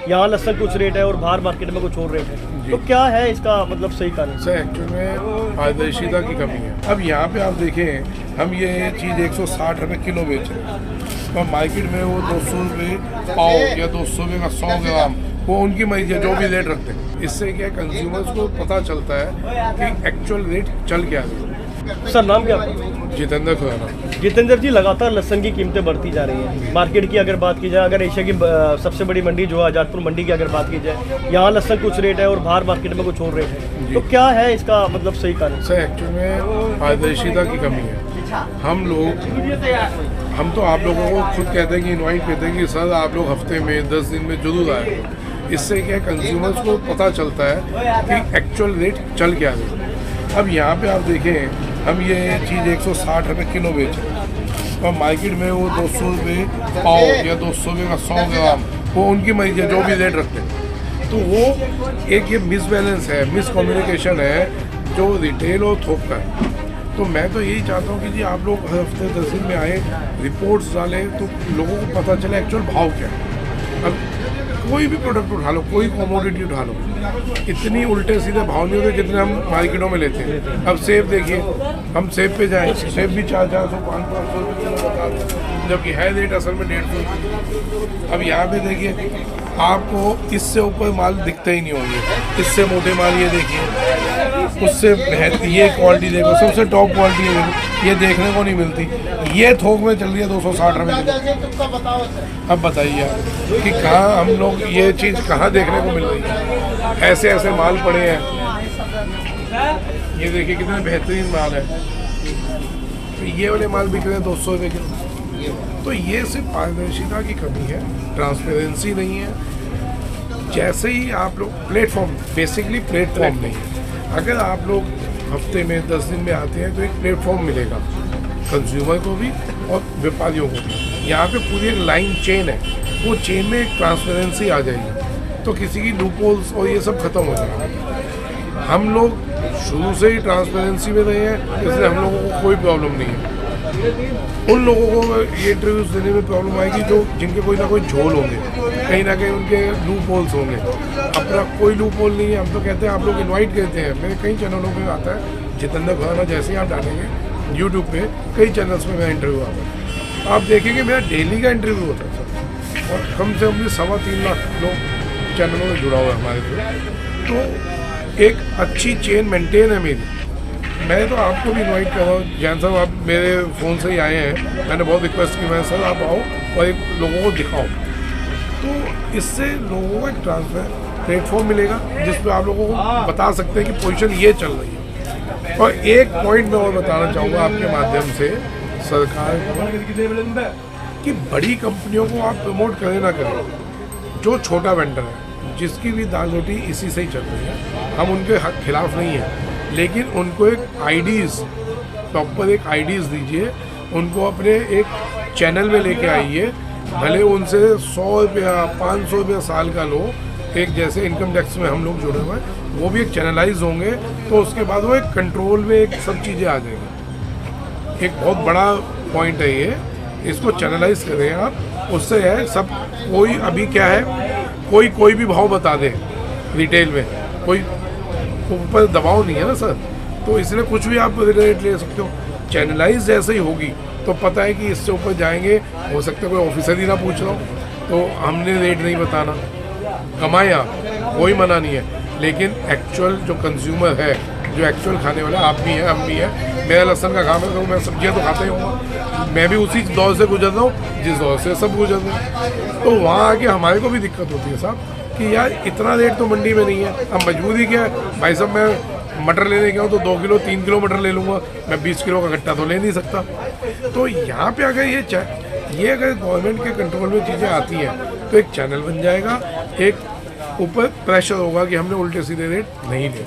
यहाँ लहसुन कुछ रेट है और बाहर मार्केट में कुछ और रेट है, तो क्या है इसका मतलब सही कारण? सर एक्चुअल में पारदर्शिता की कमी है। अब यहाँ पे आप देखें, हम ये चीज़ 160 रुपये किलो बेच रहे हैं, तो मार्केट में वो 200 रुपये पाव या 200 रुपये का 100 ग्राम, वो उनकी मर्जी है जो भी रेट रखते हैं। इससे क्या कंज्यूमर्स को पता चलता है कि एक्चुअल रेट चल क्या है। सर नाम क्या आपका? जितेंद्र खुराना। जितेंद्र जी, लगातार लहसुन की कीमतें बढ़ती जा रही हैं। मार्केट की अगर बात की जाए, अगर एशिया की सबसे बड़ी मंडी जो है आजादपुर मंडी की अगर बात की जाए, यहाँ लहसुन कुछ रेट है और बाहर मार्केट में कुछ और रेट है, तो क्या है इसका मतलब सही कारण? सर एक्चुअल में पारदर्शिता की कमी है। हम तो आप लोगों को खुद कहते हैं कि इनवाइट करते हैं कि सर आप लोग हफ्ते में 10 दिन में जरूर आए। इससे क्या कंज्यूमर्स को पता चलता है कि एक्चुअल रेट चल क्या है। अब यहाँ पे आप देखें, हम ये चीज़ 160 रुपये किलो बेच रहे हैं, और मार्केट में वो 200 रुपये पाव या 200 रुपये का 100 ग्राम, वो उनकी मर्जी है जो भी रेट रखते हैं। तो वो एक ये मिसबैलेंस है, मिसकम्युनिकेशन है जो रिटेल और थोक का है। तो मैं तो यही चाहता हूँ कि जी आप लोग हर हफ्ते 10 दिन में आए, रिपोर्ट्स डालें, तो लोगों को पता चले एक्चुअल भाव क्या है। अब कोई भी प्रोडक्ट उठा लो, कोई कमोडिटी उठा लो, इतनी उल्टे सीधे भाव नहीं होते जितने हम मार्केटों में लेते हैं। अब सेब देखिए, हम सेब पे जाएं, सेब भी 400-400 500 रुपये किलो बता दें, जबकि है रेट असल में 150। अब यहाँ पे देखिए, आपको इससे ऊपर माल दिखते ही नहीं होंगे। इससे मोटे माल ये देखिए, उससे ये क्वालिटी देखो, सबसे टॉप क्वालिटी है, ये देखने को नहीं मिलती। ये थोक में चल रही है 260 रुपये। अब बताइए कि कहाँ हम लोग ये चीज़ कहाँ देखने को मिल रही है। ऐसे ऐसे माल पड़े हैं, ये देखिए कितने बेहतरीन माल है, तो ये वाले माल बिक रहे हैं 200 रुपये किलो। तो ये सिर्फ पारदर्शिता की कमी है, ट्रांसपेरेंसी नहीं है। जैसे ही आप लोग बेसिकली प्लेटफॉर्म नहीं है। अगर आप लोग हफ्ते में 10 दिन में आते हैं तो एक प्लेटफॉर्म मिलेगा कंज्यूमर को भी और व्यापारियों को भी। यहाँ पे पूरी एक लाइन चेन है, वो चेन में एक ट्रांसपेरेंसी आ जाएगी, तो किसी की लूपहोल्स और ये सब खत्म हो जाएगा। हम लोग शुरू से ही ट्रांसपेरेंसी में रहे हैं, इसलिए हम लोगों को कोई प्रॉब्लम नहीं है। उन लोगों को ये इंटरव्यूज देने में प्रॉब्लम आएगी जो जिनके कोई ना कोई झोल होंगे, कहीं ना कहीं उनके लूप होल्स होंगे। अपना कोई लूप होल नहीं है। हम तो कहते हैं आप लोग इनवाइट करते हैं, मेरे कई चैनलों पे आता है जितेंद्र खुराना, जैसे ही आप डालेंगे यूट्यूब पे कई चैनल्स में मेरा इंटरव्यू आता है। आप देखेंगे मेरा डेली का इंटरव्यू होता है सर, और कम से कम 3.25 लाख लोग चैनलों में जुड़ा हुआ है हमारे से। तो एक अच्छी चेन मेंटेन है मेरी। मैं तो आपको भी इनवाइट कर रहा हूँ, जैन साहब आप मेरे फ़ोन से ही आए हैं, मैंने बहुत रिक्वेस्ट की, मैं सर आप आओ और एक लोगों को दिखाओ। तो इससे लोगों को एक ट्रांसफर प्लेटफॉर्म मिलेगा जिस पे आप लोगों को बता सकते हैं कि पोजीशन ये चल रही है। और एक पॉइंट मैं और बताना चाहूँगा आपके माध्यम से सरकार को, कि बड़ी कंपनियों को आप प्रमोट करें ना करें, जो छोटा वेंडर है जिसकी भी दाल रोटी इसी से ही चल रही है, हम उनके खिलाफ नहीं हैं, लेकिन उनको एक आईडीज़, प्रॉपर एक आईडीज़ दीजिए, उनको अपने एक चैनल में लेके आइए। भले उनसे 100 रुपया 500 रुपया साल का लो, एक जैसे इनकम टैक्स में हम लोग जुड़े हुए हैं, वो भी एक चैनलाइज होंगे, तो उसके बाद वो एक कंट्रोल में एक सब चीज़ें आ जाएंगी। एक बहुत बड़ा पॉइंट है ये, इसको चैनलाइज करें आप। उससे है सब, कोई अभी क्या है, कोई भी भाव बता दे रिटेल में, कोई ऊपर दबाव नहीं है ना सर, तो इसलिए कुछ भी आप रेट ले सकते हो। चैनलाइज जैसे ही होगी तो पता है कि इससे ऊपर जाएंगे, हो सकता है कोई ऑफिसर ही ना पूछ रहा हो, तो हमने रेट नहीं बताना, कमाए आप, कोई मना नहीं है। लेकिन एक्चुअल जो कंज्यूमर है, जो एक्चुअल खाने वाला, आप भी हैं, हम भी हैं, मेरा लहसुन का काम है, तो मैं सब्जियां तो खाता ही हूँ, मैं भी उसी दौर से गुजर रहा हूँ जिस दौर से सब गुजर रहे हैं। तो वहाँ आके हमारे को भी दिक्कत होती है साहब कि यार इतना रेट तो मंडी में नहीं है। अब मजबूरी क्या है भाई साहब, मैं मटर लेने गया हूँ तो 2 किलो 3 किलो मटर ले लूँगा, मैं 20 किलो का गट्टा तो ले नहीं सकता। तो यहाँ पे अगर ये अगर गवर्नमेंट के कंट्रोल में चीज़ें आती हैं तो एक चैनल बन जाएगा, एक ऊपर प्रेशर होगा कि हमने उल्टे सीधे रेट नहीं लिए।